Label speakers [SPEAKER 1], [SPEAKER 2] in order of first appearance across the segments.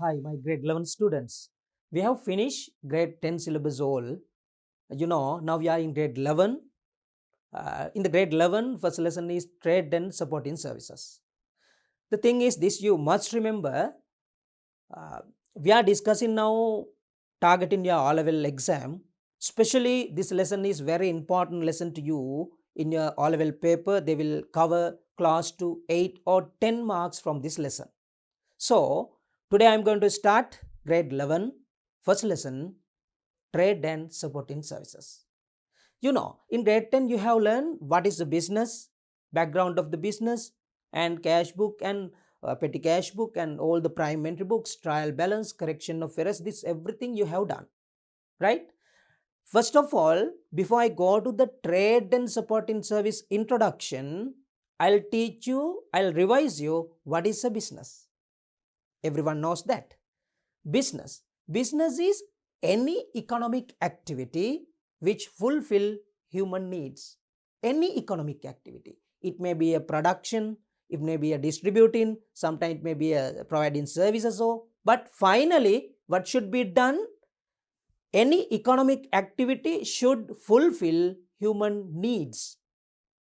[SPEAKER 1] Hi, my grade 11 students. We have finished grade 10 syllabus all. Now we are in grade 11. In the grade 11, first lesson is trade and supporting services. The thing is this, you must remember, uh, we are discussing now target in your O-level exam. Especially this lesson is very important lesson to you in your O-level paper. They will cover class to 8 or 10 marks from this lesson. So, today I am going to start grade 11, first lesson, trade and supporting services. In grade 10 you have learned what is the business, background of the business, and cash book and petty cash book and all the prime entry books, trial balance, correction of errors, this everything you have done, right? First of all, before I go to the trade and supporting service introduction, I'll revise you what is a business. Everyone knows that. Business. Business is any economic activity which fulfill human needs. Any economic activity. It may be a production, it may be a distributing, sometimes it may be a providing services. But finally, what should be done? Any economic activity should fulfill human needs.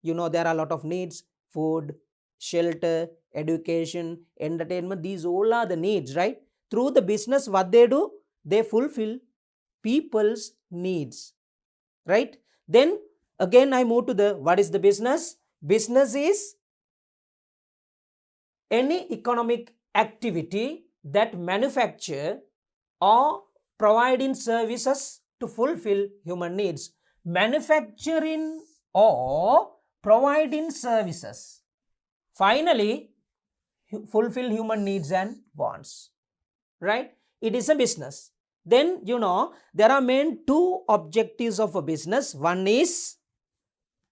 [SPEAKER 1] There are a lot of needs: food, shelter, education, entertainment. These all are the needs, right? Through the business, what they do, they fulfill people's needs, right? Then again I move to the what is the business. Business is any economic activity that manufacture or providing services to fulfill human needs. Manufacturing or providing services finally fulfill human needs and wants, right? It is a business. Then there are main two objectives of a business. One is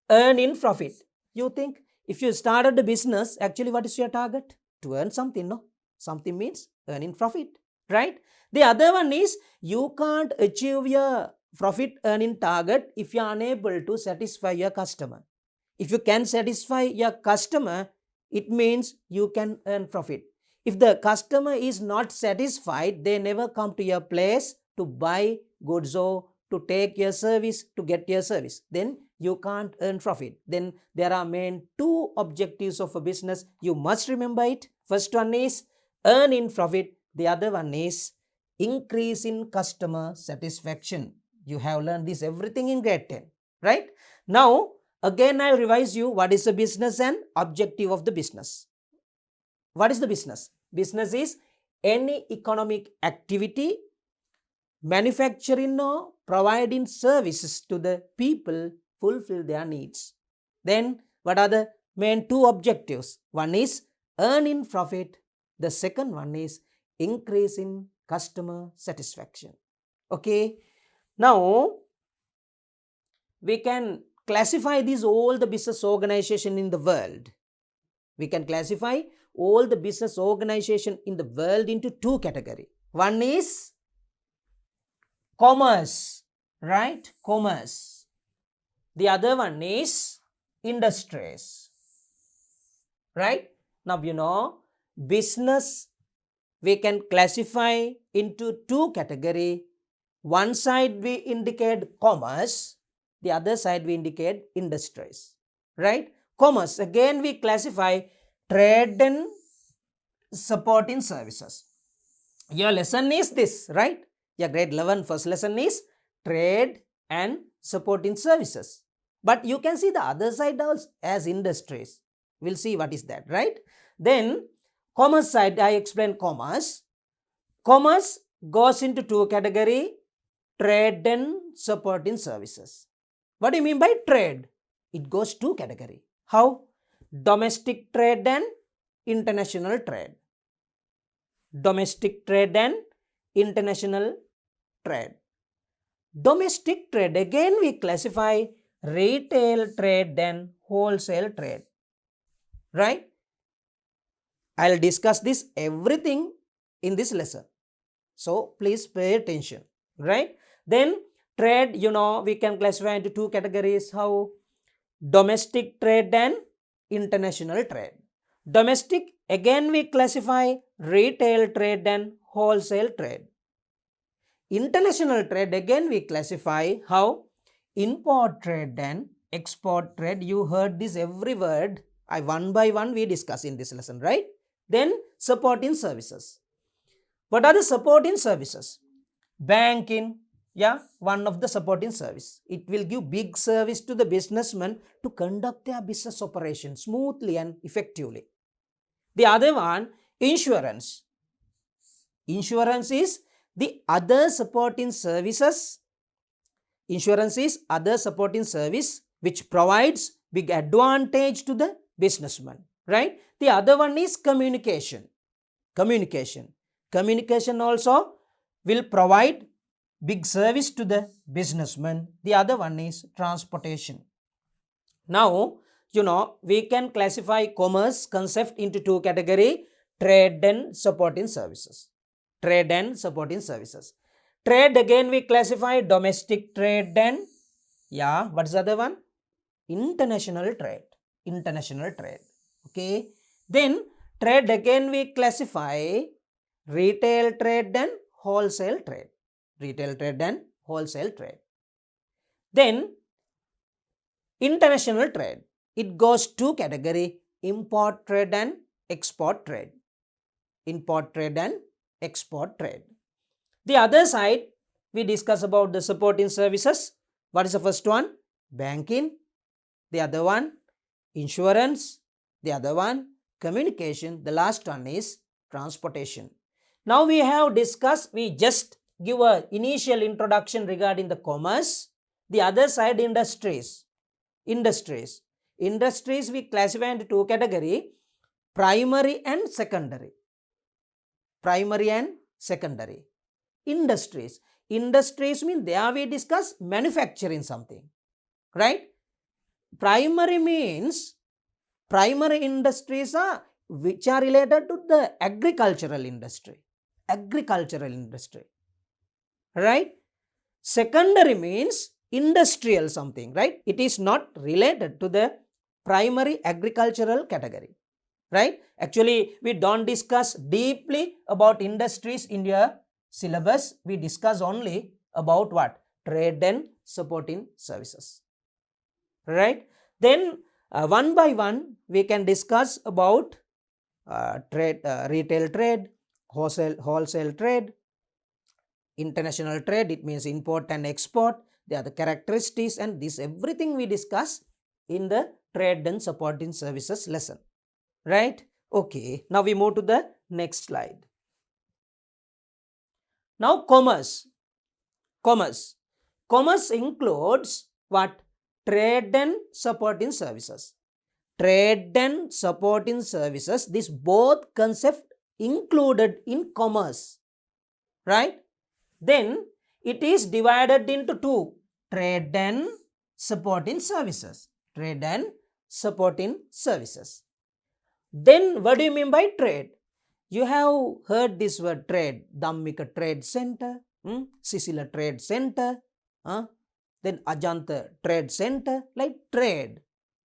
[SPEAKER 1] earn in profit. You think if you started a business, actually what is your target? To earn something, no? Something means earn in profit, right? The other one is you can't achieve your profit earning target if you are unable to satisfy your customer. If you can satisfy your customer, it means you can earn profit. If the customer is not satisfied, they never come to your place to buy goods or to take your service, to get your service. Then you can't earn profit. Then there are main two objectives of a business. You must remember it. First one is earn in profit. The other one is increase in customer satisfaction. You have learned this everything in grade 10, right? Now, again I'll revise you what is the business and objective of the business. What is the business? Business is any economic activity manufacturing or providing services to the people fulfill their needs. Then what are the main two objectives? One is earn in profit. The second one is increase in customer satisfaction. Okay. Now we can classify these all the business organization in the world. We can classify all the business organization in the world into two categories. One is commerce, right? Commerce. The other one is industries, right? Now business we can classify into two categories. One side we indicate commerce, the other side we indicate industries, right? Commerce, again we classify trade and supporting services. Your lesson is this, right? Your grade 11 first lesson is trade and supporting services. But you can see the other side also as industries. We'll see what is that, right? Then commerce side, I explain commerce. Commerce goes into two categories, trade and supporting services. What do you mean by trade? It goes two categories. How? Domestic trade and international trade. Domestic trade and international trade. Domestic trade, again we classify retail trade and wholesale trade, right? I'll discuss this everything in this lesson. So please pay attention, right? Then trade, we can classify into two categories. How? Domestic trade and international trade. Domestic, again we classify retail trade and wholesale trade. International trade, again we classify how import trade and export trade. You heard this every word. One by one we discuss in this lesson, right? Then supporting services. What are the supporting services? Banking, yeah, one of the supporting service. It will give big service to the businessmen to conduct their business operation smoothly and effectively. The other one, insurance. Insurance is the other supporting services. Insurance is other supporting service which provides big advantage to the businessman, right? The other one is communication. Communication also will provide big service to the businessman. The other one is transportation. Now, we can classify commerce concept into two categories: trade and supporting services. Trade and supporting services. Trade, again we classify domestic trade and, what's the other one? International trade. International trade. Okay. Then trade, again we classify retail trade and wholesale trade. Retail trade and wholesale trade. Then international trade, it goes two category: import trade and export trade. Import trade and export trade. The other side, we discuss about the supporting services. What is the first one? Banking. The other one, insurance. The other one, communication. The last one is transportation. Now we have discussed, we just give a initial introduction regarding the commerce. The other side, industries. Industries we classify into two categories: primary and secondary. Primary and secondary. Industries mean there we discuss manufacturing something, right? Primary means primary industries are which are related to the agricultural industry, right? Secondary means industrial something, right? It is not related to the primary agricultural category, right? Actually, we don't discuss deeply about industries in your syllabus. We discuss only about what? Trade and supporting services, right? Then one by one we can discuss about trade, retail trade, wholesale trade, international trade. It means import and export. They are the characteristics, and this everything we discuss in the trade and supporting services lesson, right? Okay, now we move to the next slide. Now commerce includes what? Trade and supporting services. Trade and supporting services, this both concept included in commerce, right? Then it is divided into two: trade and supporting services. Trade and supporting services. Then what do you mean by trade? You have heard this word trade. Dhammika Trade Center, Sisila Trade Center, then Ajanta Trade Center, like trade.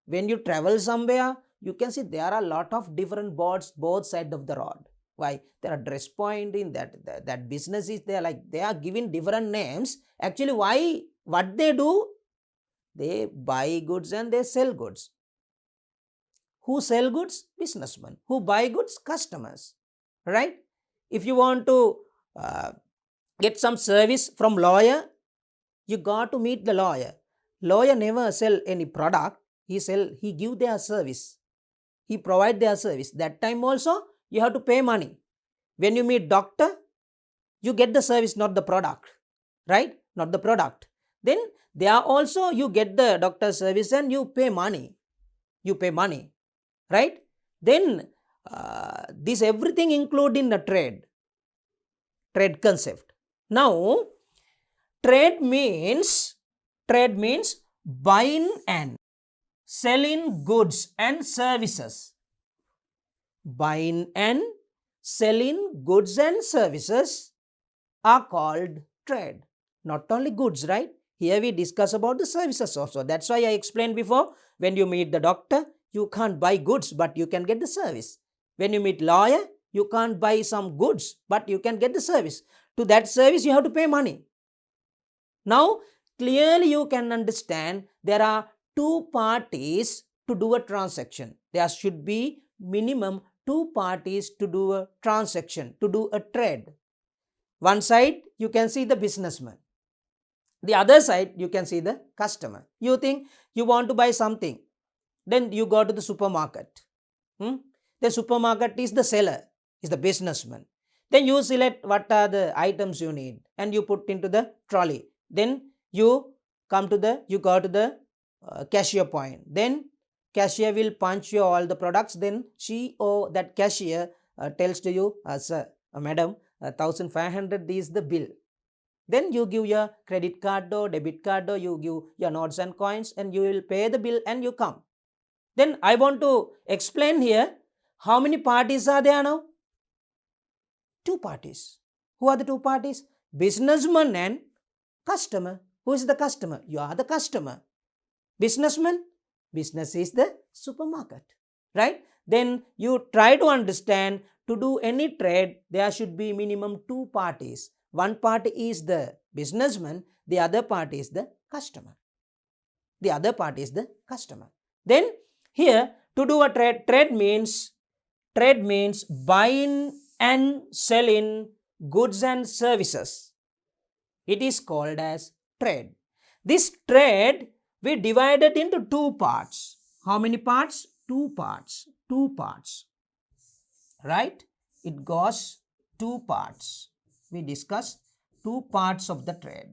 [SPEAKER 1] When you travel somewhere, you can see there are a lot of different boards both sides of the road. Why? There are dress point in that business is there, like they are giving different names. Actually, why? What they do? They buy goods and they sell goods. Who sell goods? Businessmen. Who buy goods? Customers, right? If you want to get some service from lawyer, you got to meet the lawyer. Lawyer never sell any product. He give their service. He provide their service. That time also you have to pay money. When you meet doctor, you get the service, not the product, right? Not the product. Then there also you get the doctor service and you pay money. Right? Then this everything include in the trade concept. Now trade means buying and selling goods and services. Buying and selling goods and services are called trade. Not only goods, right? Here we discuss about the services also. That's why I explained before, when you meet the doctor, you can't buy goods, but you can get the service. When you meet lawyer, You can't buy some goods, but you can get the service. To that service, you have to pay money. Now, clearly you can understand there are two parties to do a transaction. There should be minimum two parties to do a transaction, to do a trade. One side you can see the businessman. The other side you can see the customer. You think you want to buy something. Then you go to the supermarket. The supermarket is the seller, is the businessman. Then you select what are the items you need and you put into the trolley. Then you go to the cashier point. Then cashier will punch you all the products. Then she or that cashier tells to you, sir, madam, 1500 is the bill. Then you give your credit card or debit card, or you give your notes and coins, and you will pay the bill and you come. Then I want to explain here, how many parties are there now? Two parties. Who are the two parties? Businessman and customer. Who is the customer? You are the customer. Businessman? Business is the supermarket. Right? Then you try to understand, to do any trade, there should be minimum two parties. One party is the businessman, the other party is the customer. The other party is the customer. Then here, to do a trade means buying and selling goods and services. It is called as trade. This trade we divided into two parts. How many parts? Two parts. Two parts. Right? It goes two parts. We discussed two parts of the trade.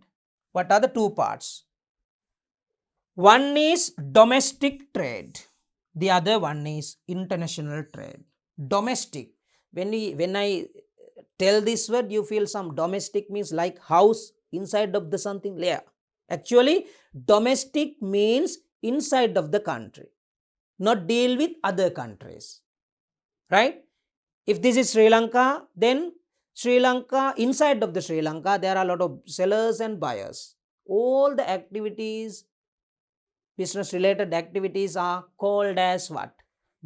[SPEAKER 1] What are the two parts? One is domestic trade. The other one is international trade. Domestic. When I tell this word, you feel some domestic means like house inside of the something layer. Actually, domestic means inside of the country, not deal with other countries. Right? If this is Sri Lanka, then Sri Lanka, inside of the Sri Lanka, there are a lot of sellers and buyers. All the activities, business related activities are called as what?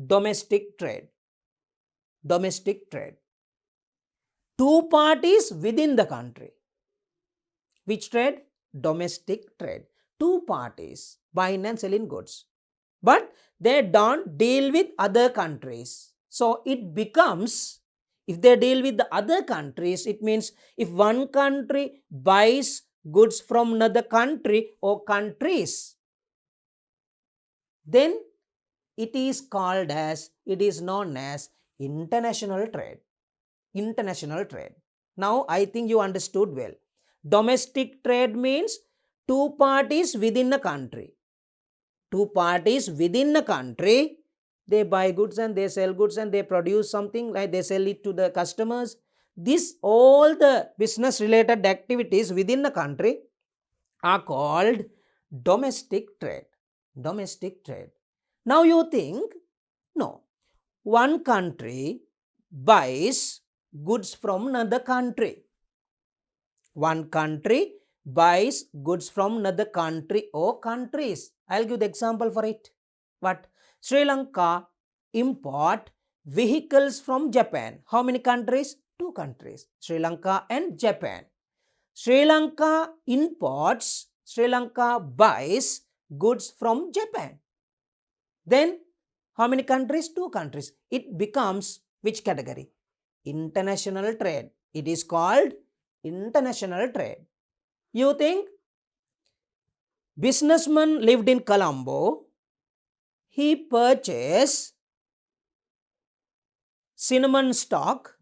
[SPEAKER 1] Domestic trade. Domestic trade. Two parties within the country. Which trade? Domestic trade. Two parties buying and selling goods. But they don't deal with other countries. So it becomes, if they deal with the other countries, it means if one country buys goods from another country or countries, then it is known as international trade. International trade. Now I think you understood well. Domestic trade means two parties within a country. Two parties within a country, they buy goods and they sell goods and they produce something, like they sell it to the customers. This, all the business related activities within a country are called domestic trade. Domestic trade. Now you think, no, one country buys goods from another country. One country buys goods from another country or countries. I'll give the example for it. What? Sri Lanka import vehicles from Japan. How many countries? Two countries, Sri Lanka and Japan. Sri Lanka buys goods from Japan. Then how many countries? Two countries. It becomes which category? International trade. It is called international trade. You think businessman lived in Colombo, he purchased cinnamon stock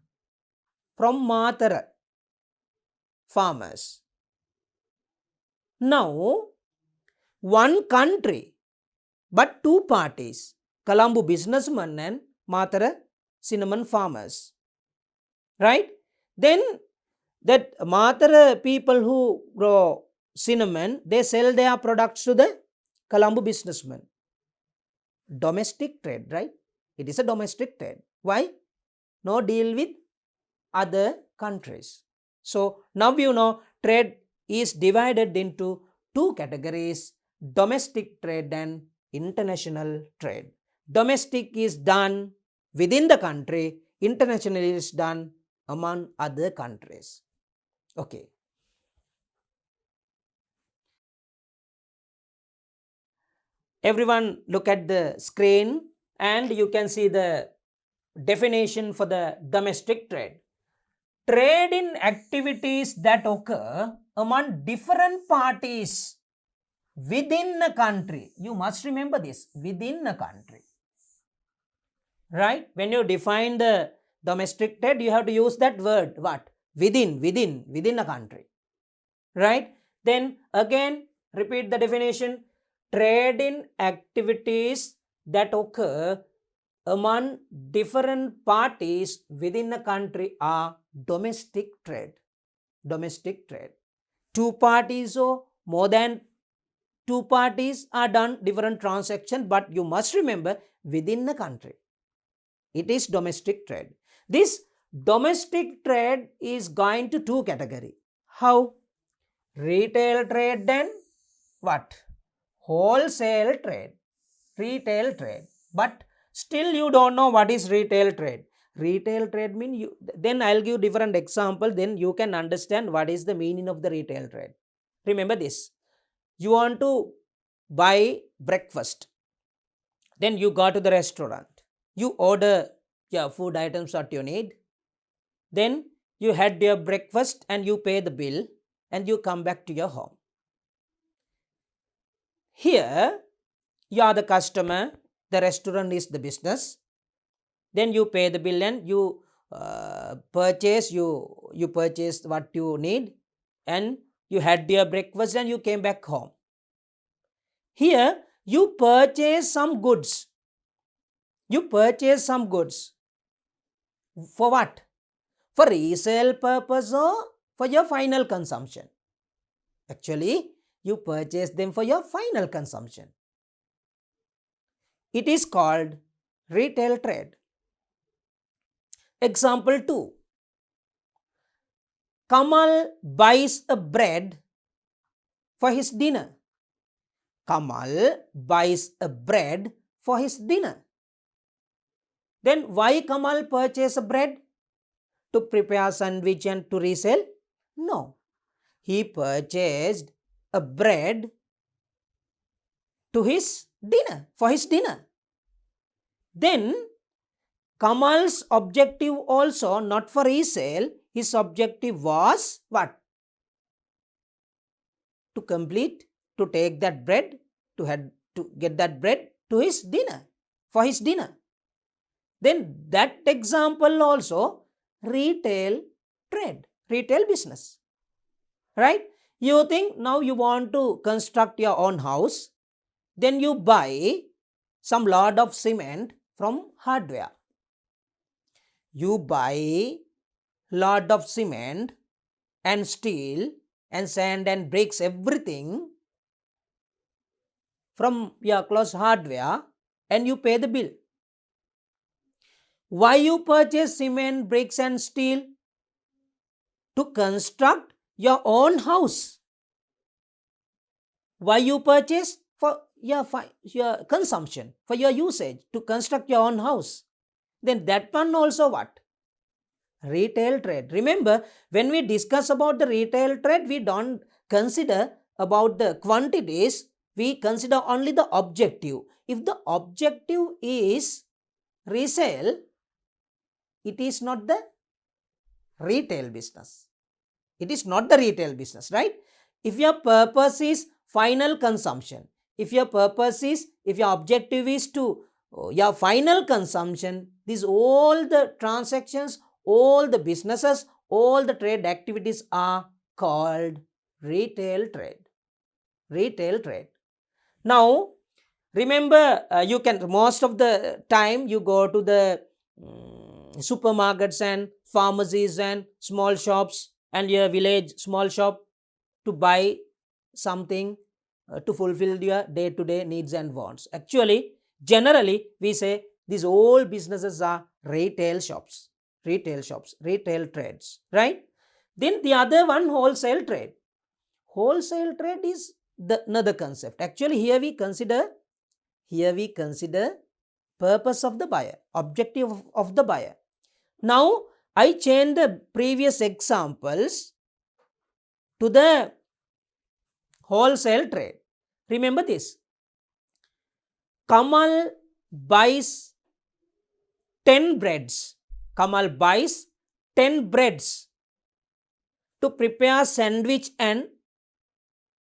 [SPEAKER 1] from Mathara farmers. Now, one country, but two parties, Colombo businessman and Mathara cinnamon farmers. Right? Then that Mathara people who grow cinnamon, they sell their products to the Colombo businessman. Domestic trade, right? It is a domestic trade. Why? No deal with other countries. So now you know trade is divided into two categories, domestic trade and international trade. Domestic is done within the country, internationally is done among other countries. Okay. Everyone look at the screen and you can see the definition for the domestic trade. Trade in activities that occur among different parties within a country. You must remember this, within a country. Right? When you define the domestic trade, you have to use that word, what? Within a country. Right? Then again, repeat the definition. Trade in activities that occur among different parties within a country are domestic trade. Domestic trade. Two parties or more than two parties are done different transactions, but you must remember within the country. It is domestic trade. This domestic trade is going to two category. How? Retail trade, then what? Wholesale trade. Retail trade. But still you don't know what is retail trade. Retail trade means you, then I'll give different example, then you can understand what is the meaning of the retail trade. Remember this. You want to buy breakfast. Then you go to the restaurant. You order your food items that you need. Then you had your breakfast and you pay the bill and you come back to your home. Here you are the customer, the restaurant is the business. Then you pay the bill and you purchase what you need and you had your breakfast and you came back home. Here you purchase some goods. You purchase some goods. For what? For resale purpose or for your final consumption? Actually, you purchase them for your final consumption. It is called retail trade. Example 2. Kamal buys a bread for his dinner. Kamal buys a bread for his dinner. Then why Kamal purchase a bread? To prepare sandwich and to resell? No. He purchased a bread to his dinner, for his dinner. Then Kamal's objective also not for resale, his objective was what? To complete, to take that bread, to get that bread to his dinner, for his dinner. Then that example also retail trade, retail business. Right? You think now you want to construct your own house, then you buy some lot of cement from hardware. You buy lot of cement and steel and sand and bricks, everything from your close hardware and you pay the bill. Why you purchase cement, bricks and steel? To construct your own house. Why you purchase? For your consumption, for your usage, to construct your own house. Then that one also what? Retail trade. Remember, when we discuss about the retail trade, we don't consider about the quantities, we consider only the objective. If the objective is resale, it is not the retail business. It is not the retail business, right? If your purpose is final consumption, if your objective is to your final consumption, these all the transactions, all the businesses, all the trade activities are called retail trade. Retail trade. Now, remember, you can, most of the time you go to the supermarkets and pharmacies and small shops and your village small shop to buy something to fulfill your day-to-day needs and wants. Actually, generally, we say these all businesses are retail shops, retail trades, right? Then the other one, wholesale trade. Wholesale trade is another concept. Actually, here we consider purpose of the buyer, objective of the buyer. Now I change the previous examples to the wholesale trade. Remember this. Kamal buys 10 breads. Kamal buys 10 breads to prepare sandwich and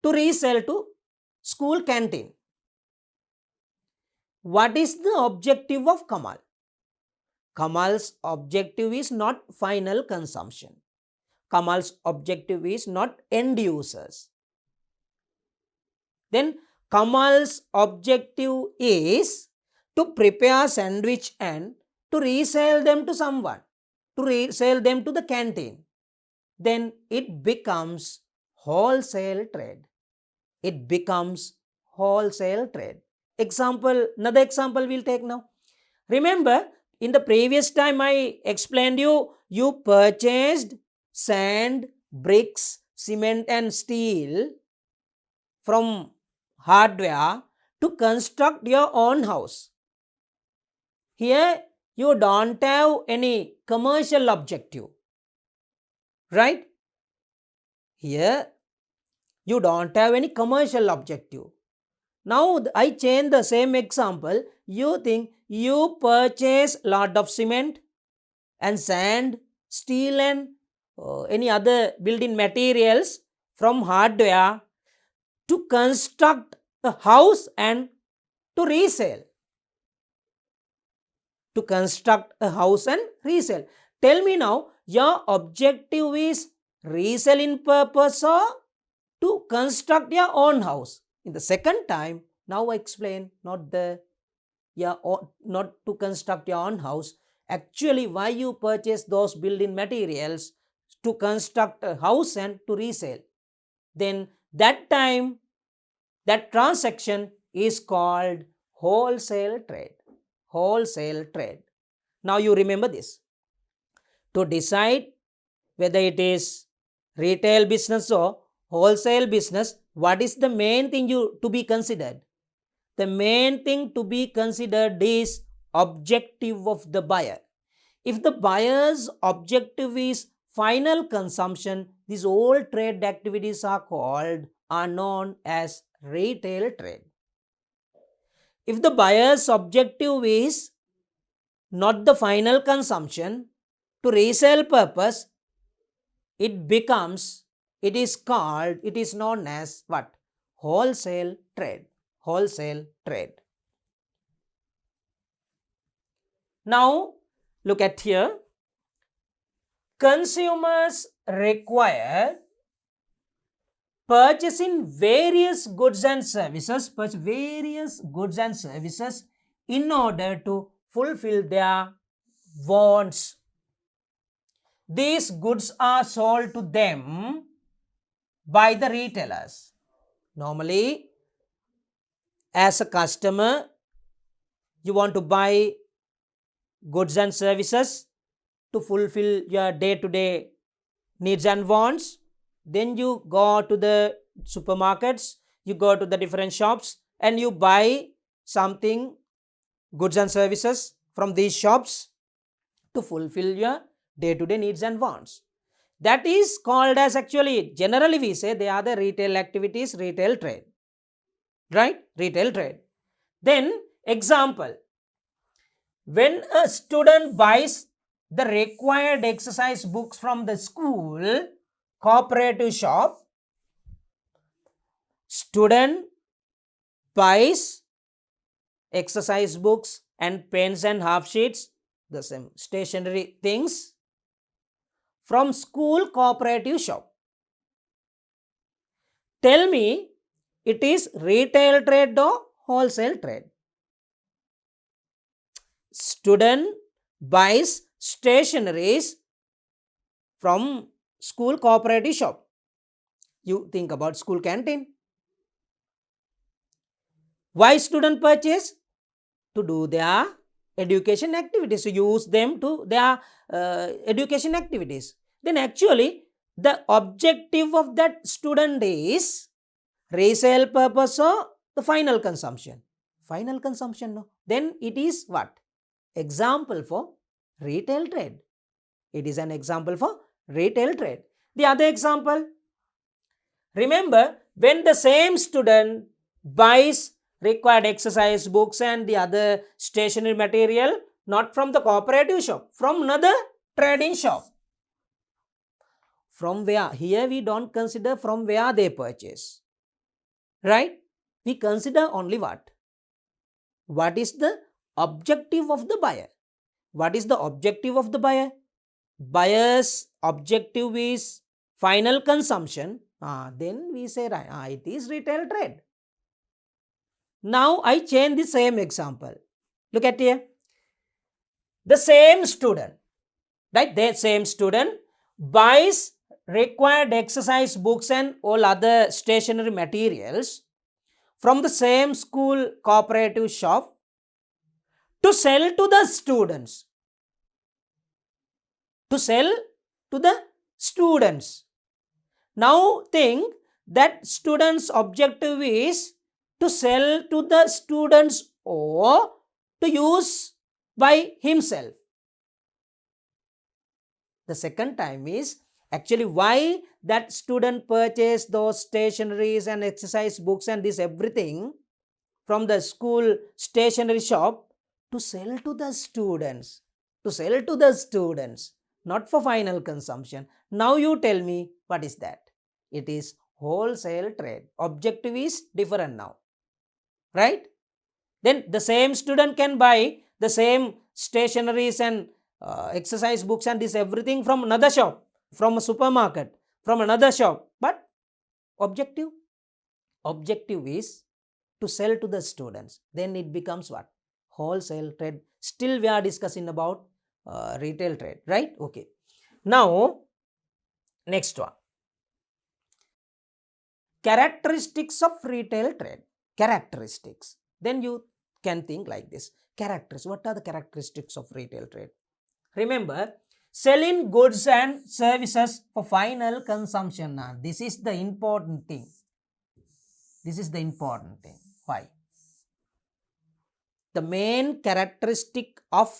[SPEAKER 1] to resell to school canteen. What is the objective of Kamal? Kamal's objective is not final consumption. Kamal's objective is not end users. Then Kamal's objective is to prepare sandwich and to resell them to someone, to resell them to the canteen. Then it becomes wholesale trade. It becomes wholesale trade. Another example we'll take now. Remember, in the previous time I explained you purchased sand, bricks, cement and steel from hardware to construct your own house. Here you don't have any commercial objective, right? Here you don't have any commercial objective. Now I change the same example. You think you purchase lot of cement and sand, steel and any other building materials from hardware to construct a house and to resell. To construct a house and resell. Tell me now, your objective is reselling purpose or to construct your own house? In the second time, now I explain not to construct your own house. Actually, why you purchase those building materials to construct a house and to resell? Then that time, that transaction is called wholesale trade. Wholesale trade. Now you remember this. To decide whether it is retail business or wholesale business, what is the main thing to be considered? The main thing to be considered is objective of the buyer. If the buyer's objective is final consumption, these all trade activities are known as retail trade. If the buyer's objective is not the final consumption, to resale purpose, it is known as what? Wholesale trade. Wholesale trade. Now look at here. Consumers require purchasing various goods and services in order to fulfill their wants. These goods are sold to them by the retailers. Normally, as a customer, you want to buy goods and services to fulfill your day-to-day needs and wants. Then you go to the supermarkets, you go to the different shops and you buy something, goods and services from these shops to fulfill your day-to-day needs and wants. That is called as, actually generally we say they are the retail activities, retail trade, right? Retail trade. Then example, when a student buys the required exercise books from the school cooperative shop, student buys exercise books and pens and half sheets, the same stationery things from school cooperative shop. Tell me, it is retail trade or wholesale trade? Student buys stationeries from school cooperative shop. You think about school canteen. Why student purchase? To do their education activities, to use them to their education activities. Then actually the objective of that student is resale purpose or the final consumption? Final consumption, no. Then it is what? Example for retail trade. It is an example for retail trade. The other example, remember when the same student buys required exercise books and the other stationery material not from the cooperative shop, from another trading shop. From where? Here we don't consider from where they purchase. Right? We consider only what? What is the objective of the buyer? What is the objective of the buyer? Buyer's objective is final consumption. Then we say it is retail trade. Now I change the same example. Look at here. The same student, right? The same student buys required exercise books and all other stationery materials from the same school cooperative shop to sell to the students. To sell to the students. Now think that student's objective is to sell to the students or to use by himself. The second time is actually why that student purchased those stationeries and exercise books and this everything from the school stationery shop to sell to the students. To sell to the students, not for final consumption. Now you tell me what is that? It is wholesale trade. Objective is different now. Right? Then the same student can buy the same stationeries and exercise books and this everything from another shop, from a supermarket, from another shop. But objective is to sell to the students. Then it becomes what? Wholesale trade. Still we are discussing about retail trade, right? Okay. Now, next one. Characteristics of retail trade. Characteristics. Then you can think like this. Characteristics. What are the characteristics of retail trade? Remember, selling goods and services for final consumption. This is the important thing. This is the important thing. Why? The main characteristic of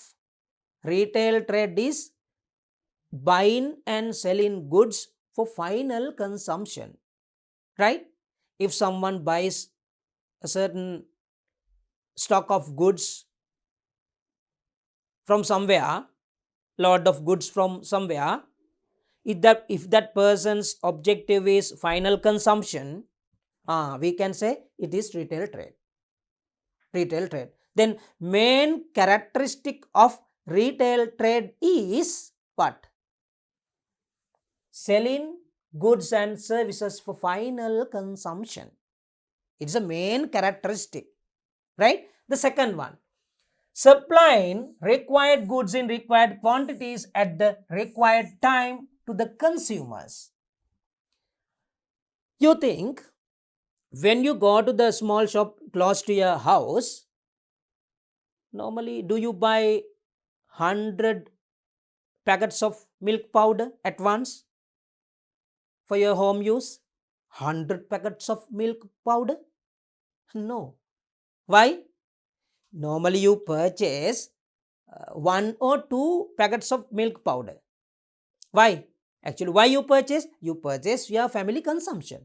[SPEAKER 1] retail trade is buying and selling goods for final consumption. Right? If someone buys a certain stock of goods from somewhere, lot of goods from somewhere, if that person's objective is final consumption, we can say it is retail trade. Retail trade. Then main characteristic of retail trade is what? Selling goods and services for final consumption. It's a main characteristic, right? The second one, supplying required goods in required quantities at the required time to the consumers. You think when you go to the small shop close to your house, normally do you buy 100 packets of milk powder at once for your home use? 100 packets of milk powder? No. Why? Normally you purchase 1 or 2 packets of milk powder. Why? Actually, why you purchase? You purchase your family consumption,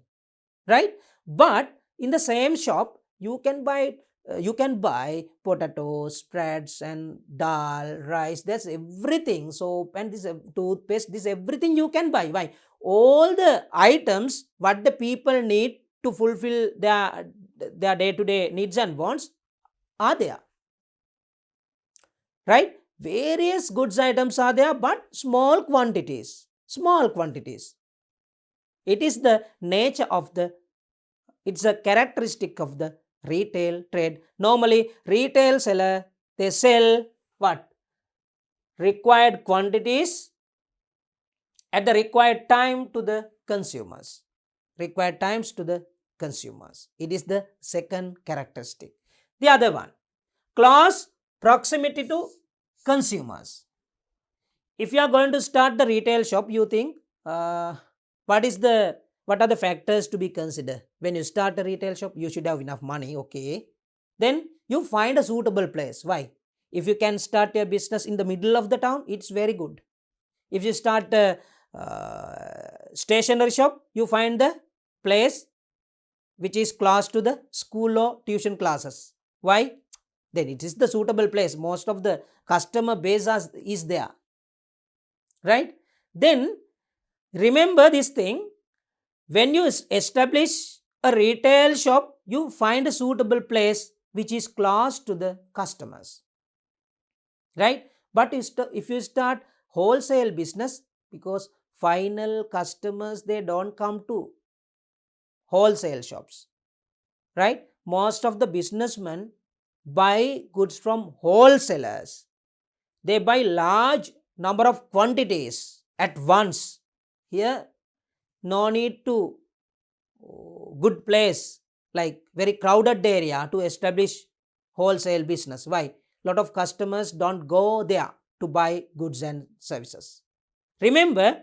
[SPEAKER 1] right? But in the same shop, you can buy potatoes, spreads and dal, rice, that's everything. Soap and this toothpaste, this everything you can buy. Why? All the items what the people need to fulfill their day-to-day needs and wants are there. Right? Various goods items are there, but small quantities. Small quantities. It is the nature of it's a characteristic of the retail trade. Normally, retail seller, they sell what? Required quantities at the required time to the consumers. Required times to the consumers. It is the second characteristic. The other one, close proximity to consumers. If you are going to start the retail shop, you think what are the factors to be considered? When you start a retail shop, you should have enough money, okay? Then you find a suitable place. Why? If you can start your business in the middle of the town, it's very good. If you start a stationery shop, you find the place which is close to the school or tuition classes. Why? Then it is the suitable place. Most of the customer base is there, right? Then remember this thing, when you establish a retail shop, you find a suitable place which is close to the customers, right? But if you start wholesale business, because final customers, they don't come to wholesale shops, right? Most of the businessmen buy goods from wholesalers. They buy large number of quantities at once. Here, no need to good place like very crowded area to establish wholesale business. Why? Lot of customers don't go there to buy goods and services. Remember,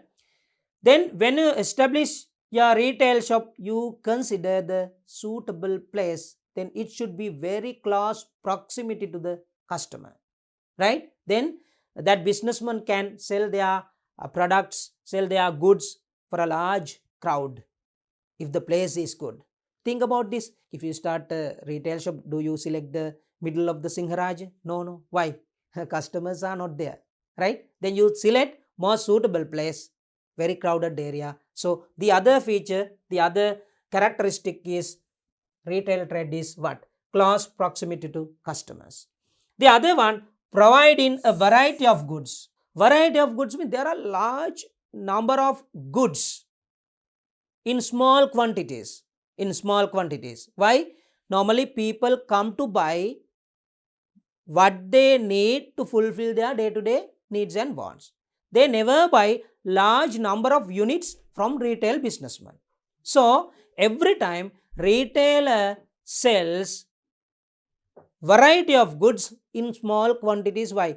[SPEAKER 1] then when you establish your retail shop, you consider the suitable place, then it should be very close proximity to the customer, right? Then that businessman can sell their products, sell their goods for a large crowd if the place is good. Think about this. If you start a retail shop, do you select the middle of the Sinharaj? No. Why? Customers are not there, right? Then you select more suitable place, very crowded area. So the other feature, the other characteristic is retail trade is what? Close proximity to customers. The other one, providing a variety of goods. Variety of goods means there are large number of goods in small quantities. Why? Normally people come to buy what they need to fulfill their day-to-day needs and wants. They never buy large number of units from retail businessmen. So every time retailer sells variety of goods in small quantities. Why?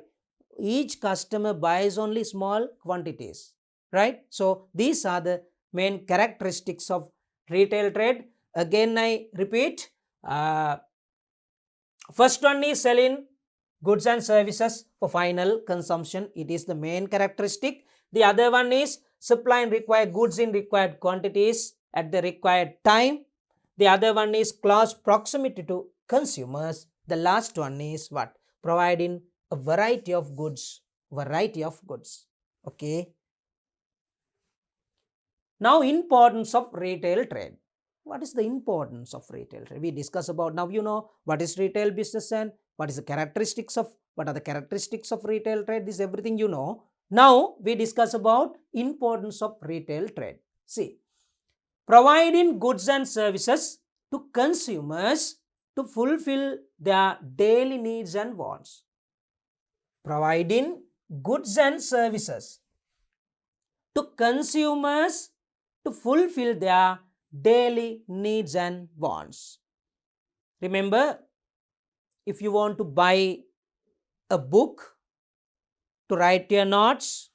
[SPEAKER 1] Each customer buys only small quantities, right? So these are the main characteristics of retail trade. Again, I repeat, first one is selling goods and services for final consumption. It is the main characteristic. The other one is supplying required goods in required quantities at the required time. The other one is close proximity to consumers. The last one is what? Providing a variety of goods. Okay. Now, importance of retail trade. What is the importance of retail trade? We discuss about, now you know what is retail business and what are the characteristics of retail trade. This everything you know. Now we discuss about importance of retail trade. See, providing goods and services to consumers to fulfill their daily needs and wants. Providing goods and services to consumers to fulfill their daily needs and wants. Remember, if you want to buy a book to write your notes,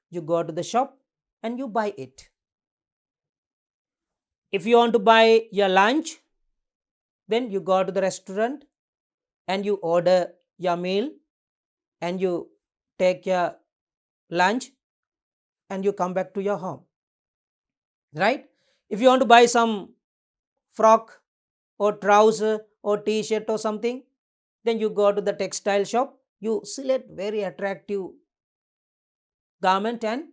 [SPEAKER 1] you go to the shop and you buy it. If you want to buy your lunch, then you go to the restaurant and you order your meal and you take your lunch and you come back to your home, right? If you want to buy some frock or trouser or t-shirt or something, then you go to the textile shop, you select very attractive garment and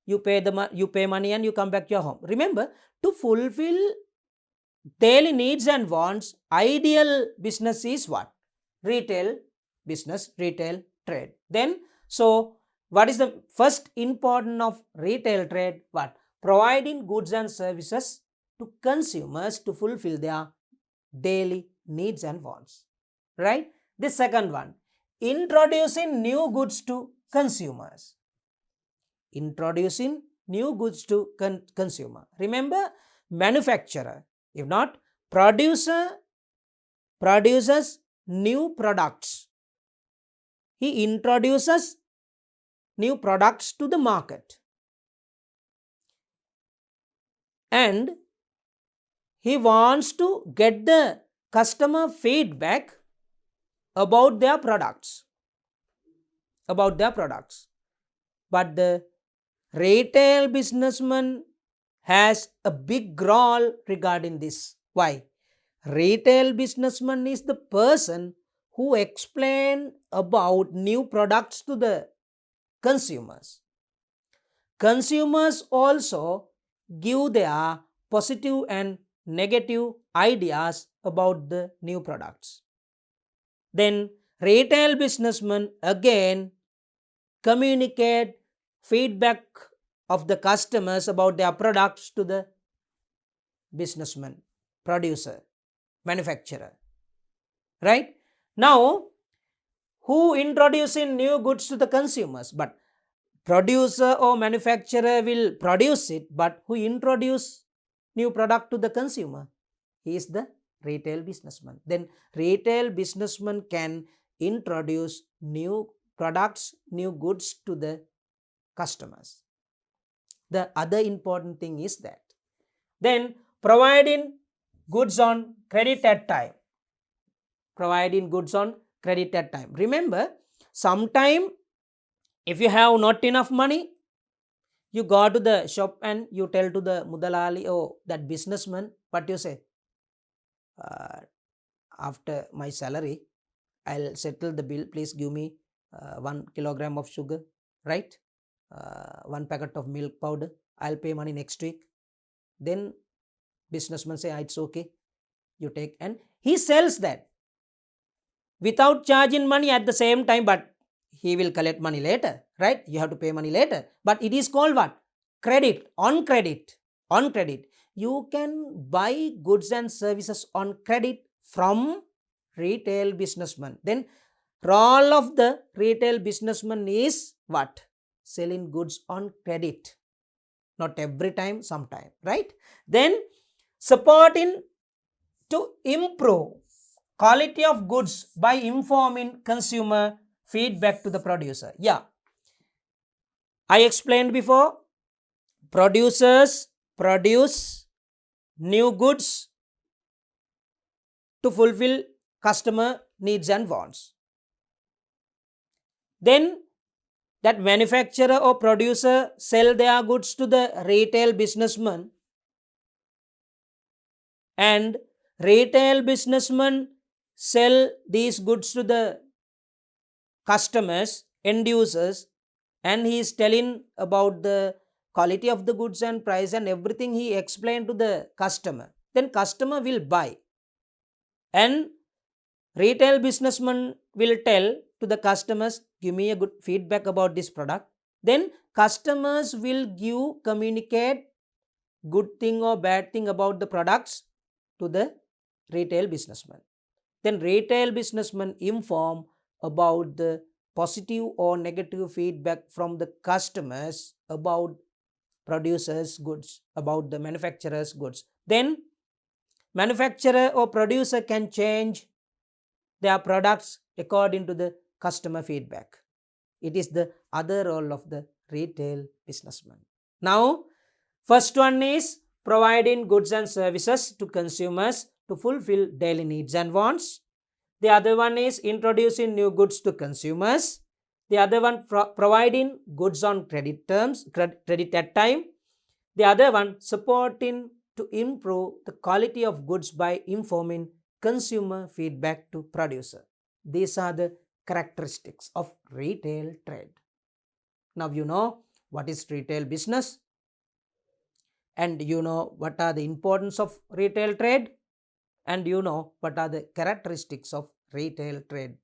[SPEAKER 1] you pay money and you come back to your home. Remember, to fulfill daily needs and wants, ideal business is what? Retail business, retail trade. Then, so what is the first important of retail trade? What? Providing goods and services to consumers to fulfill their daily needs and wants, right? The second one, introducing new goods to consumers. Introducing new goods to consumer. Remember, manufacturer, if not, producer produces new products. He introduces new products to the market and he wants to get the customer feedback about their products. but the retail businessman has a big role regarding this. Why? Retail businessman is the person who explain about new products to the consumers. Consumers also give their positive and negative ideas about the new products. Then retail businessmen again communicate feedback of the customers about their products to the businessman, producer, manufacturer. Right? Now, who introducing new goods to the consumers? But producer or manufacturer will produce it, but who introduce new product to the consumer? He is the retail businessman. Then retail businessman can introduce new products, new goods to the customers. The other important thing is that then providing goods on credit at time. Providing goods on credit at time. Remember, sometime if you have not enough money, you go to the shop and you tell to the Mudalali or that businessman, what you say? After my salary, I'll settle the bill. Please give me 1 kilogram of sugar, right? 1 packet of milk powder. I'll pay money next week. Then businessman say, it's okay. You take, and he sells that without charging money at the same time, but he will collect money later, right? You have to pay money later. But it is called what? Credit, on credit, on credit. You can buy goods and services on credit from retail businessman. Then role of the retail businessman is what? Selling goods on credit. Not every time, sometime, right? Then supporting to improve quality of goods by informing consumer feedback to the producer. Yeah, I explained before, producers produce new goods to fulfill customer needs and wants. Then that manufacturer or producer sell their goods to the retail businessman, and retail businessman sell these goods to the customers, end users, and he is telling about the quality of the goods and price and everything he explained to the customer. Then customer will buy, and retail businessman will tell to the customers, give me a good feedback about this product. Then customers will communicate good thing or bad thing about the products to the retail businessman. Then retail businessman inform about the positive or negative feedback from the customers about producers' goods, about the manufacturer's goods. Then manufacturer or producer can change their products according to the customer feedback. It is the other role of the retail businessman. Now, first one is providing goods and services to consumers to fulfill daily needs and wants. The other one is introducing new goods to consumers. The other one providing goods on credit terms, credit at time. The other one supporting to improve the quality of goods by informing consumer feedback to producer. These are the characteristics of retail trade. Now you know what is retail business, and you know what are the importance of retail trade, and you know what are the characteristics of retail trade.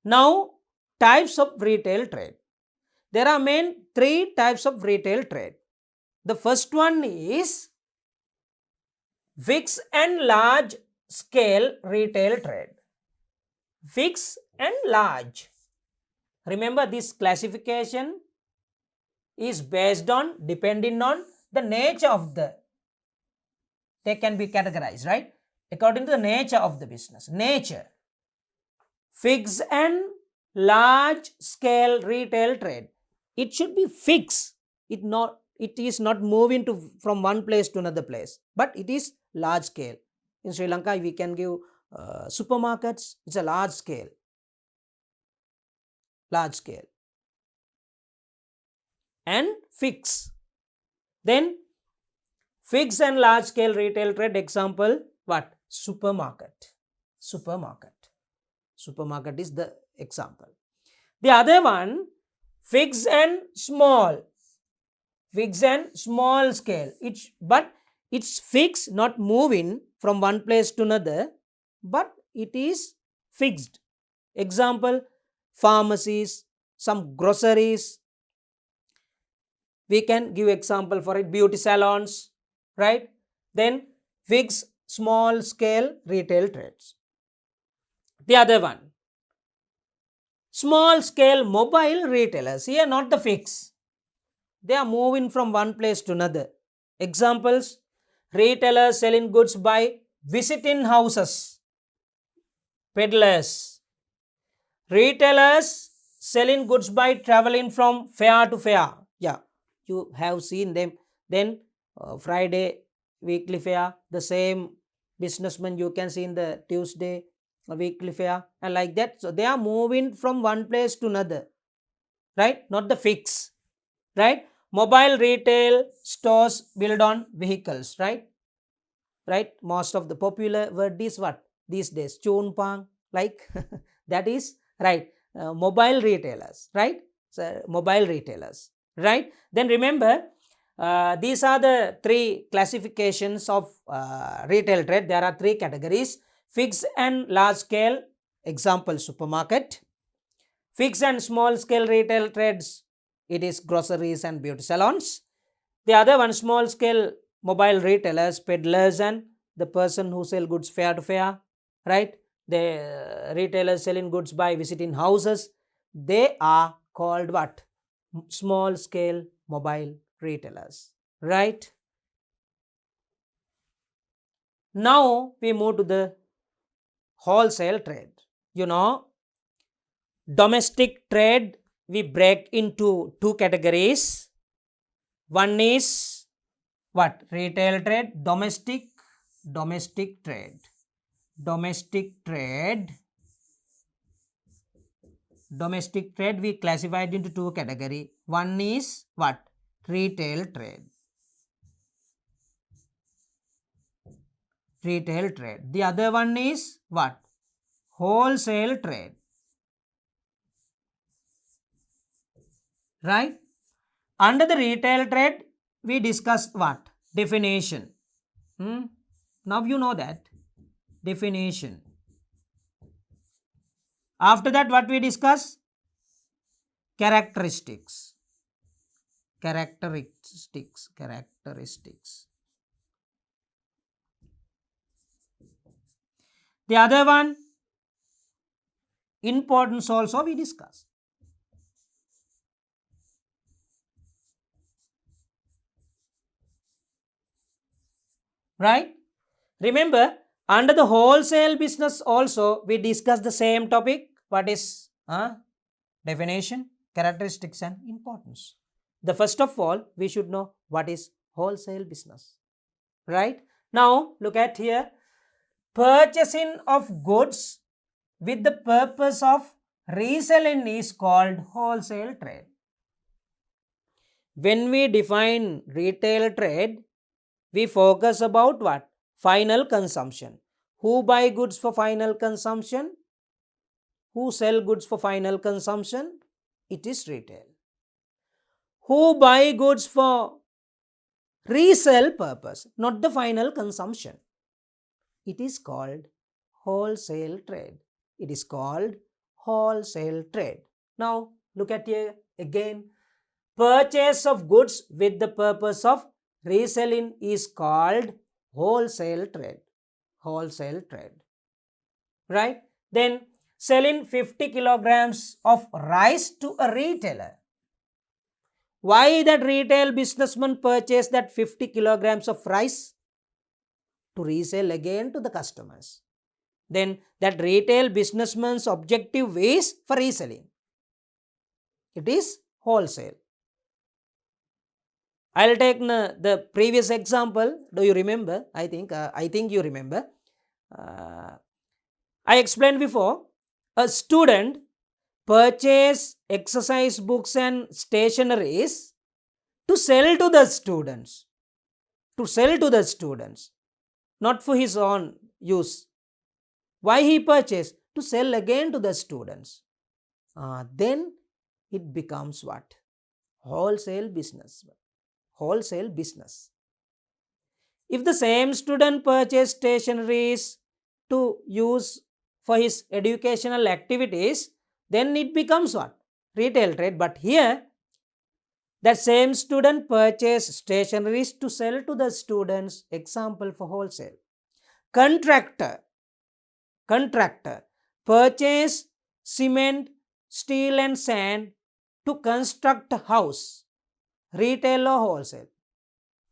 [SPEAKER 1] Now, types of retail trade. There are main 3 types of retail trade. The first one is fixed and large scale retail trade. Fixed and large. Remember, this classification is based on, depending on the nature of they can be categorized, right? According to the nature of the business. Nature. Fixed and large scale retail trade. It should be fixed. It is not moving from one place to another place, but it is large scale. In Sri Lanka, we can give supermarkets. It's a large scale. large scale, and fix. Then fixed and large scale retail trade example, what? Supermarket. Supermarket is the example. The other one, fixed and small scale. But it's fixed, not moving from one place to another, but it is fixed. Example, pharmacies, some groceries. We can give example for it, beauty salons, right? Then fixed small scale retail trades. The other one, small scale mobile retailers. Here not the fixed. They are moving from one place to another. Examples, retailers selling goods by visiting houses, peddlers. Retailers selling goods by traveling from fair to fair. Yeah, you have seen them. Then Friday weekly fair, the same businessman you can see in the Tuesday weekly fair, and like that. So they are moving from one place to another, right? Not the fix, right? Mobile retail stores built on vehicles, right? Most of the popular word is what these days? Chunpang, like that is right. Mobile retailers, right? So mobile retailers, right? Then remember, these are the three classifications of retail trade. There are three categories: fixed and large scale, example supermarket; fixed and small scale retail trades, it is groceries and beauty salons. The other one, small scale mobile retailers, peddlers, and the person who sell goods fair to fair, right? The retailers selling goods by visiting houses, they are called what? Small scale mobile retailers, right? Now we move to the wholesale trade. You know, domestic trade we break into two categories. One is what? Retail trade, domestic trade. Domestic trade we classified into two categories. One is what? Retail trade. The other one is what? Wholesale trade. Right? Under the retail trade, we discussed what? Definition. Now you know that. Definition. After that, what we discuss? Characteristics. The other one, importance also we discuss. Right? Remember, under the wholesale business also we discuss the same topic. What is definition, characteristics, and importance. The first of all, we should know what is wholesale business. Right? Now look at here. Purchasing of goods with the purpose of reselling is called wholesale trade. When we define retail trade, we focus about what? Final consumption. Who buy goods for final consumption? Who sell goods for final consumption? It is retail. Who buy goods for resale purpose, not the final consumption? It is called wholesale trade. Now look at here again. Purchase of goods with the purpose of reselling is called wholesale trade. Right? Then selling 50 kilograms of rice to a retailer. Why that retail businessman purchased that 50 kilograms of rice? To resell again to the customers. Then that retail businessman's objective is for reselling. It is wholesale. I'll take the previous example. Do you remember? I think you remember. I explained before. A student purchase exercise books and stationaries to sell to the students. To sell to the students, not for his own use. Why he purchased? To sell again to the students. Then it becomes what? Wholesale business. Wholesale business. If the same student purchase stationaries to use for his educational activities, then it becomes what? Retail trade. But here, that same student purchase stationaries to sell to the students. Example for wholesale. Contractor purchase cement, steel and sand to construct a house. Retail or wholesale?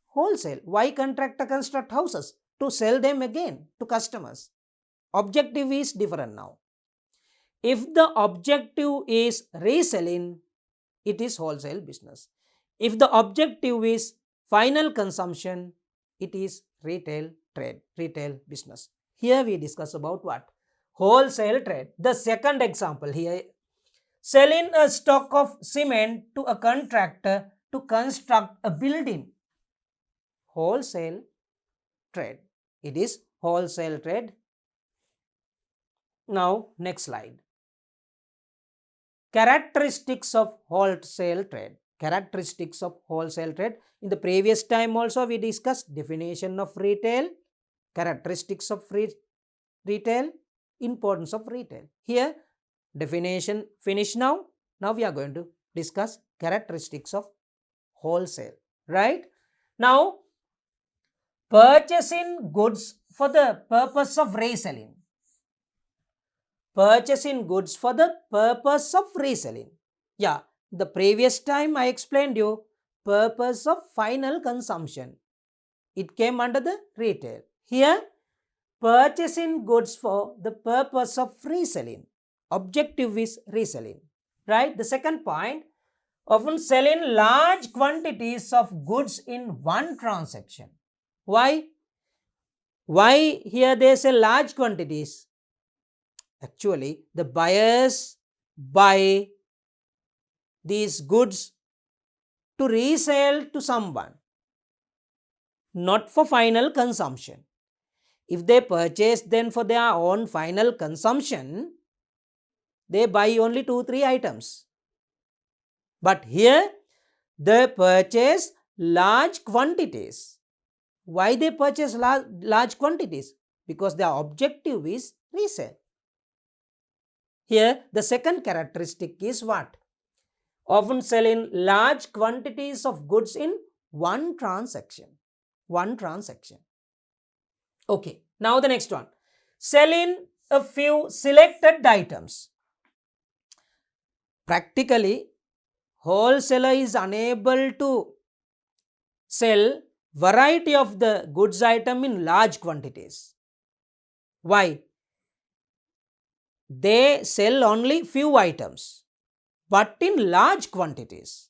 [SPEAKER 1] Wholesale. Why contractor construct houses? To sell them again to customers. Objective is different now. If the objective is reselling, it is wholesale business. If the objective is final consumption, it is retail trade, retail business. Here we discuss about what? Wholesale trade. The second example here, selling a stock of cement to a contractor to construct a building. Wholesale trade. It is wholesale trade. Now, next slide. Characteristics of wholesale trade. Characteristics of wholesale trade. In the previous time also we discussed definition of retail, characteristics of retail, importance of retail. Here definition finished now. Now we are going to discuss characteristics of wholesale. Right? Now, purchasing goods for the purpose of reselling. Purchasing goods for the purpose of reselling. Yeah, the previous time I explained you purpose of final consumption. It came under the retail. Here, purchasing goods for the purpose of reselling. Objective is reselling. Right? The second point, often selling large quantities of goods in one transaction. Why? Why here they say large quantities? Actually, the buyers buy these goods to resell to someone, not for final consumption. If they purchase then for their own final consumption, they buy only 2-3 items. But here, they purchase large quantities. Why they purchase large quantities? Because their objective is resell. Here, the second characteristic is what? Often selling large quantities of goods in one transaction. One transaction. Okay, now the next one. Selling a few selected items. Practically, wholesaler is unable to sell variety of the goods item in large quantities. Why? They sell only few items, but in large quantities.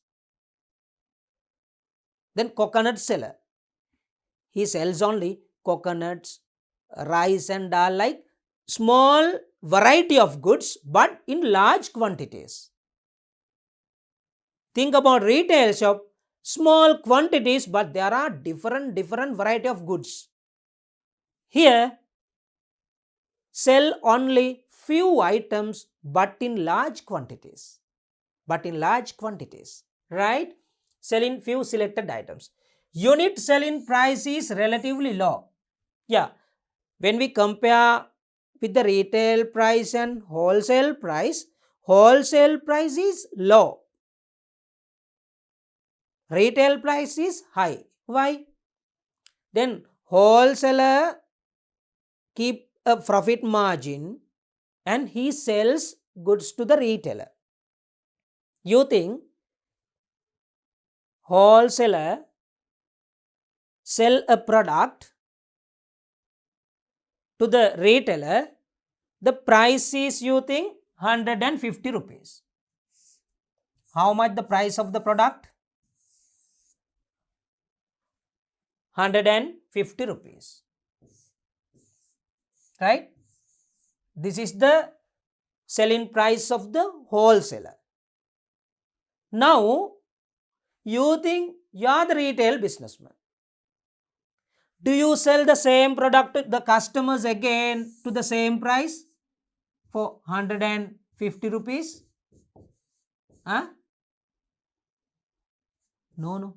[SPEAKER 1] Then coconut seller, he sells only coconuts, rice and dal, like small variety of goods but in large quantities. Think about retail shop, small quantities but there are different variety of goods. Here, sell only few items but in large quantities. Right? Selling few selected items. Unit selling price is relatively low. Yeah, when we compare with the retail price and wholesale price is low. Retail price is high. Why? Then wholesaler keep a profit margin and he sells goods to the retailer. You think wholesaler sell a product to the retailer, the price is, you think, 150 rupees. How much the price of the product? 150 rupees. Right? This is the selling price of the wholesaler. Now, you think you are the retail businessman. Do you sell the same product to the customers again to the same price for 150 rupees? Huh? No, no.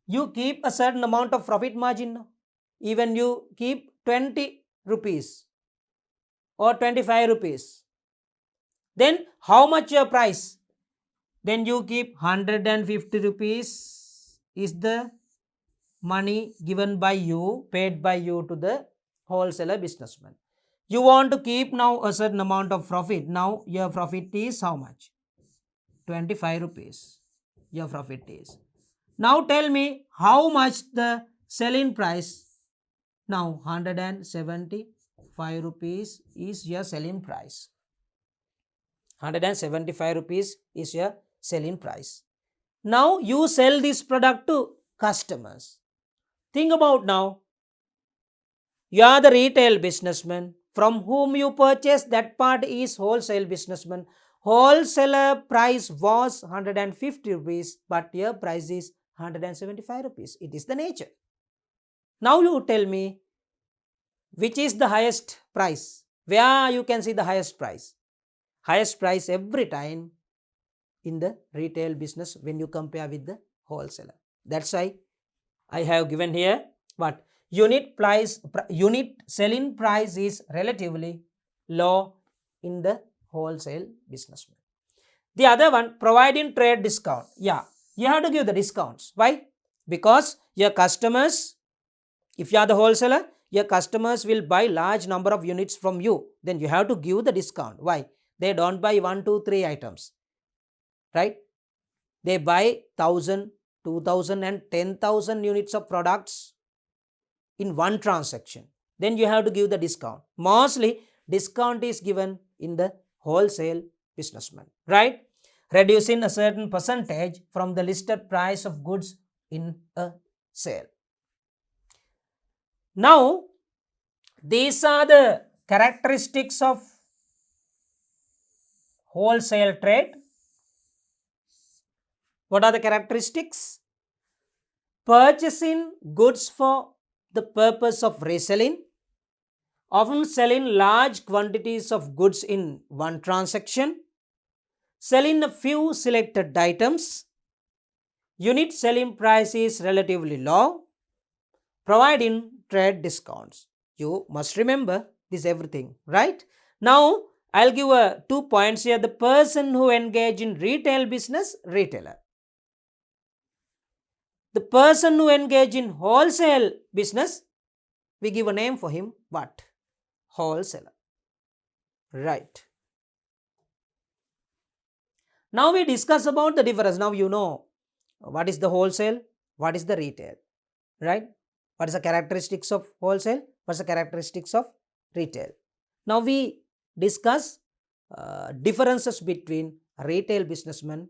[SPEAKER 1] You keep a certain amount of profit margin. No? Even you keep 20 rupees or 25 rupees. Then how much your price? Then you keep 150 rupees is the money given by you, paid by you to the wholesaler businessman. You want to keep now a certain amount of profit. Now your profit is how much? 25 rupees. Your profit is. Now tell me how much the selling price. Now 175 rupees is your selling price. 175 rupees is your selling price. Now you sell this product to customers. Think about now. You are the retail businessman. From whom you purchase, that part is wholesale businessman. Wholesaler price was 150 rupees, but your price is 175 rupees. It is the nature. Now you tell me which is the highest price. Where you can see the highest price? Highest price every time in the retail business when you compare with the wholesaler. That's why I have given here what? Unit selling price is relatively low in the wholesale business. The other one, providing trade discount. Yeah, you have to give the discounts. Why? Because your customers, if you are the wholesaler, your customers will buy large number of units from you. Then you have to give the discount. Why? They don't buy 1, 2, 3 items. Right? They buy 1,000, 2,000 and 10,000 units of products in one transaction. Then you have to give the discount. Mostly discount is given in the wholesale businessman, right? Reducing a certain percentage from the listed price of goods in a sale. Now, these are the characteristics of wholesale trade. What are the characteristics? Purchasing goods for the purpose of reselling, often selling large quantities of goods in one transaction, selling a few selected items, unit selling price is relatively low, providing trade discounts. You must remember this everything, right? Now, I'll give 2 points here. The person who engage in retail business, retailer. The person who engage in wholesale business, we give a name for him, what? Wholesaler. Right. Now we discuss about the difference. Now you know what is the wholesale, what is the retail, right? What is the characteristics of wholesale, what is the characteristics of retail. Now we discuss differences between retail businessman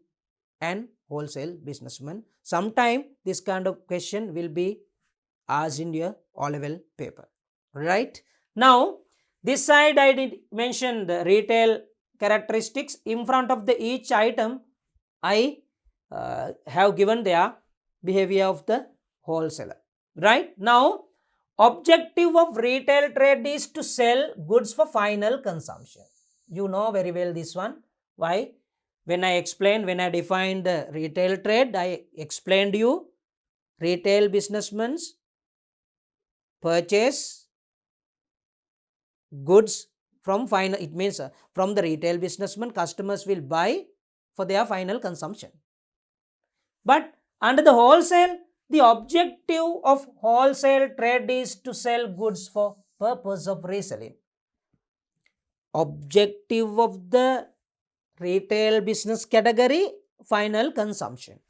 [SPEAKER 1] and wholesale businessman. Sometime this kind of question will be asked in your O-level paper, right? Now this side I did mention the retail characteristics. In front of the each item I have given their behavior of the wholesaler, right? Now objective of retail trade is to sell goods for final consumption. You know very well this one. Why? When I defined the retail trade, I explained you retail businessmen purchase goods from final, it means from the retail businessman, customers will buy for their final consumption. But under the wholesale, the objective of wholesale trade is to sell goods for purpose of reselling. Objective of the retail business category, final consumption.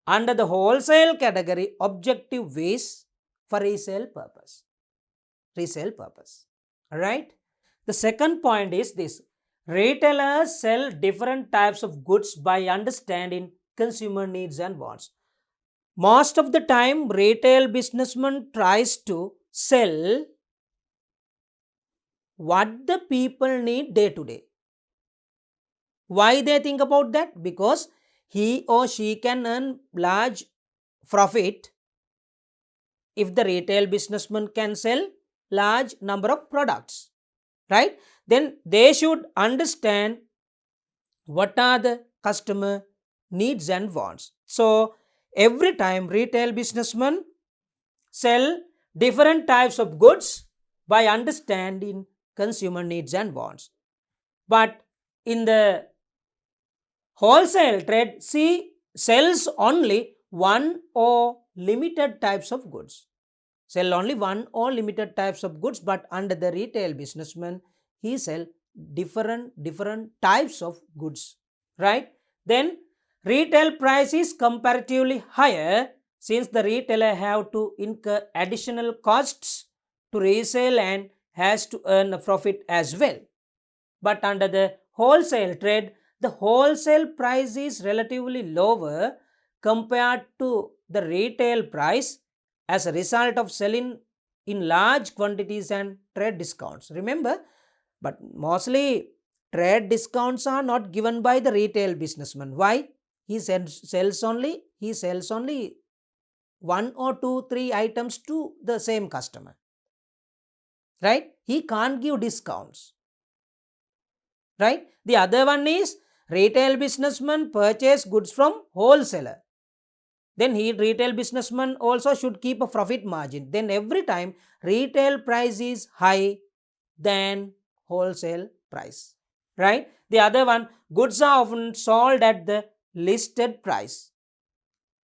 [SPEAKER 1] Under the wholesale category, objective is for resale purpose. Resale purpose. Alright? The second point is this. Retailers sell different types of goods by understanding consumer needs and wants. Most of the time, retail businessman tries to sell what the people need day to day. Why they think about that? Because he or she can earn large profit if the retail businessman can sell large number of products, right? Then they should understand what are the customer needs and wants. So every time retail businessman sell different types of goods by understanding consumer needs and wants. But in the wholesale trade, she sells only one or limited types of goods. Sell only one or limited types of goods, but under the retail businessman, he sell different types of goods, right? Then retail price is comparatively higher since the retailer have to incur additional costs to resell and has to earn a profit as well. But under the wholesale trade, the wholesale price is relatively lower compared to the retail price as a result of selling in large quantities and trade discounts. Remember, but mostly trade discounts are not given by the retail businessman. Why? He sells only one or two, three items to the same customer, right? He can't give discounts, right? The other one is retail businessman purchase goods from wholesaler. Then retail businessman also should keep a profit margin. Then every time retail price is high than wholesale price, right? The other one, goods are often sold at the listed price,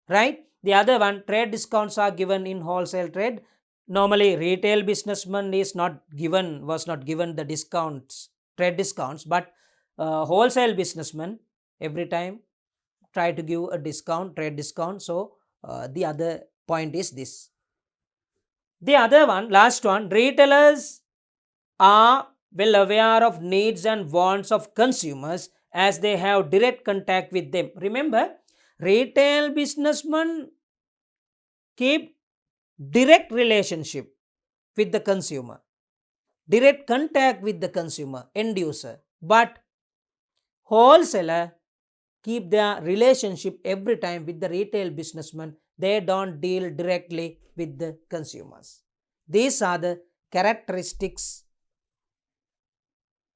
[SPEAKER 1] right? The other one, trade discounts are given in wholesale trade. Normally retail businessman was not given the discounts, trade discounts, but wholesale businessman every time try to give a discount, trade discount. So the other point is this. The other one, last one, retailers are well aware of needs and wants of consumers as they have direct contact with them. Remember, retail businessmen keep direct relationship with the consumer, direct contact with the consumer, end user. But wholesaler keep their relationship every time with the retail businessman. They don't deal directly with the consumers. These are the characteristics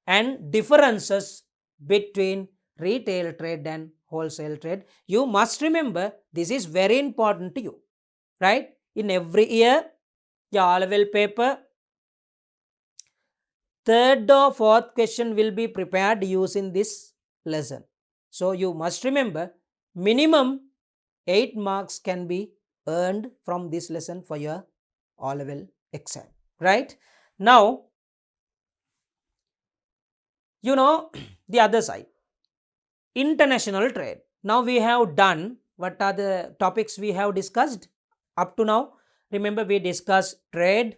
[SPEAKER 1] and differences between retail trade and wholesale trade. You must remember this is very important to you, right? In every year, your level paper, third or fourth question will be prepared using this lesson. So you must remember minimum 8 marks can be earned from this lesson for your O-level exam, right? Now, the other side, international trade. Now we have done what are the topics we have discussed up to now. Remember, we discussed trade,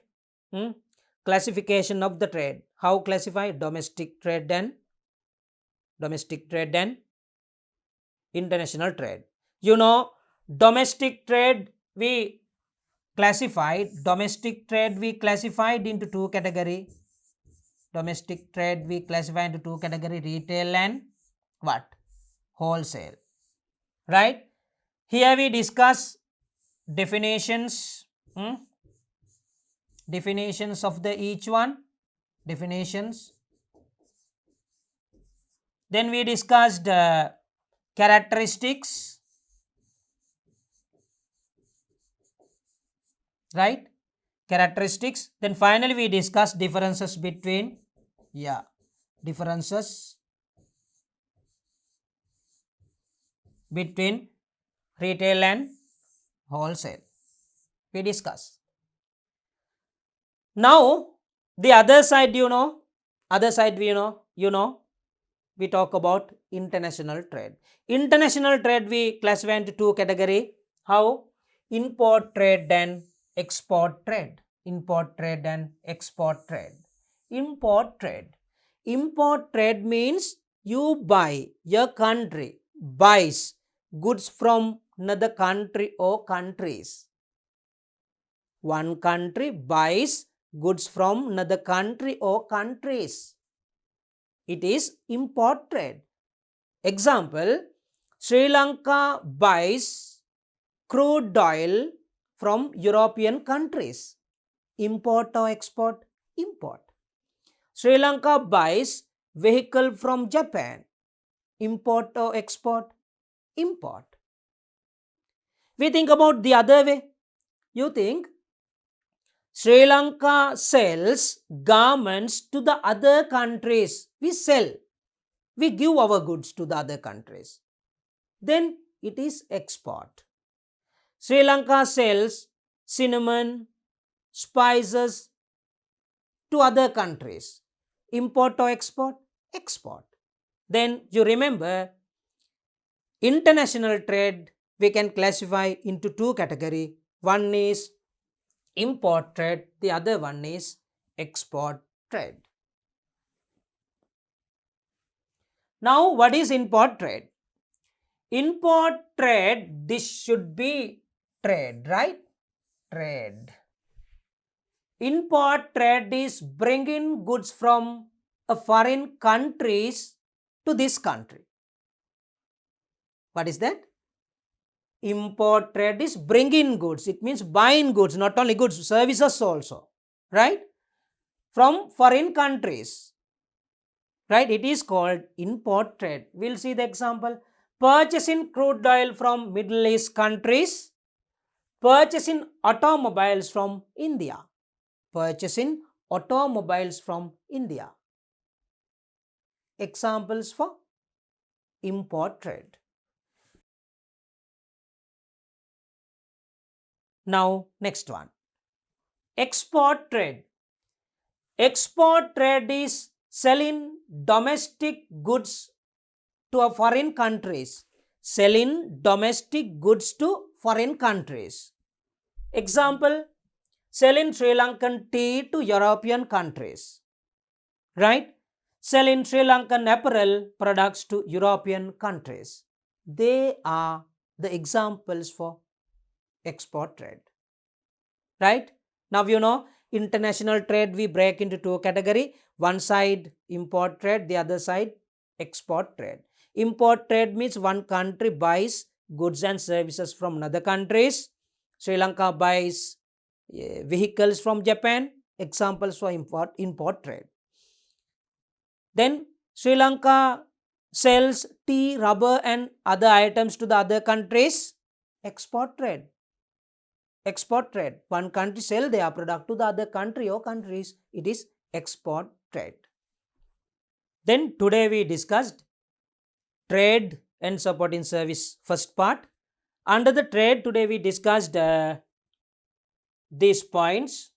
[SPEAKER 1] classification of the trade. How classify domestic trade and international trade. Domestic trade we classified into two category. Domestic trade we classify into two category, retail and what? Wholesale, right? Here we discuss definitions, definitions of the each one, definitions. Then we discussed characteristics, right? Characteristics. Then finally we discussed differences between, differences between retail and wholesale. We discuss. Now the other side, we talk about international trade. International trade we classify into two category. How? Import trade and export trade. Import trade and export trade. Import trade means your country buys goods from another country or countries. One country buys goods from another country or countries. It is import trade. Example, Sri Lanka buys crude oil from European countries. Import or export? Import. Sri Lanka buys vehicle from Japan. Import or export? Import. We think about the other way. You think Sri Lanka sells garments to the other countries. We sell. We give our goods to the other countries. Then it is export. Sri Lanka sells cinnamon, spices to other countries. Import or export? Export. Then you remember, international trade we can classify into two categories. One is import trade, the other one is export trade. Now, what is import trade? Import trade, this should be trade, right? Trade. Import trade is bringing goods from a foreign countries to this country. What is that? Import trade is bringing goods. It means buying goods, not only goods, services also, right? From foreign countries, right? It is called import trade. We'll see the example. Purchasing crude oil from Middle East countries, purchasing automobiles from India, purchasing automobiles from India. Examples for import trade. Now, next one. Export trade. Export trade is selling domestic goods to foreign countries. Selling domestic goods to foreign countries. Example, selling Sri Lankan tea to European countries. Right? Selling Sri Lankan apparel products to European countries. They are the examples for export trade. Right? Now you know, international trade we break into two categories. One side import trade, the other side export trade. Import trade means one country buys goods and services from another countries. Sri Lanka buys vehicles from Japan. Examples for import trade. Then Sri Lanka sells tea, rubber and other items to the other countries. Export trade. Export trade. One country sell their product to the other country or countries. It is export trade. Then today we discussed trade and supporting service first part. Under the trade today we discussed these points.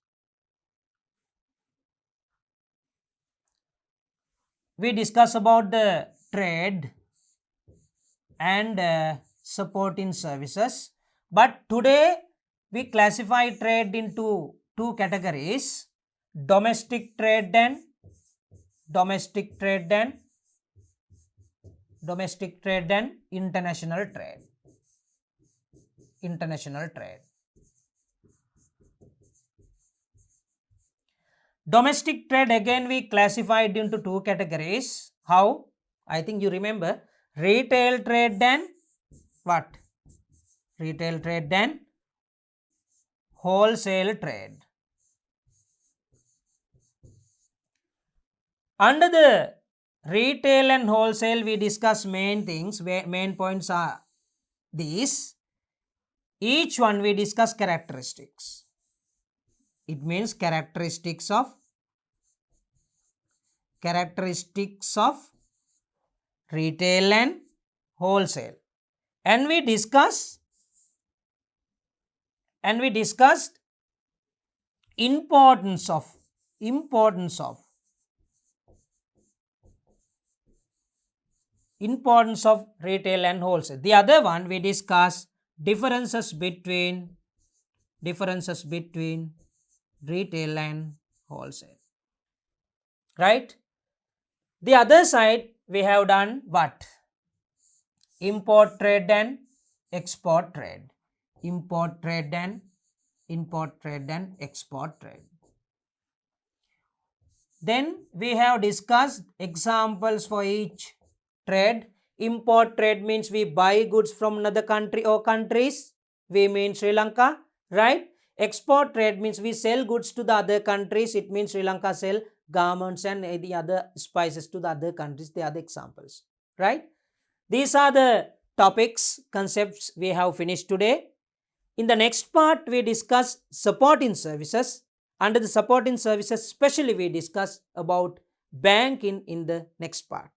[SPEAKER 1] We discussed about the trade and supporting services. But today we classify trade into two categories: domestic trade and international trade. International trade. Domestic trade again we classified into two categories. How? I think you remember, retail trade and what? Retail trade and wholesale trade. Under the retail and wholesale we discuss main things, main points are these. Each one we discuss characteristics. It means characteristics of retail and wholesale. And we discussed importance of retail and wholesale. The other one we discuss differences between retail and wholesale. Right? The other side we have done what? Import trade and export trade. Import trade and export trade. Then we have discussed examples for each trade. Import trade means we buy goods from another country or countries. We mean Sri Lanka, right? Export trade means we sell goods to the other countries. It means Sri Lanka sell garments and the other spices to the other countries. They are the examples, right? These are the topics, concepts we have finished today. In the next part, we discuss supporting services. Under the supporting services, especially we discuss about banking in the next part.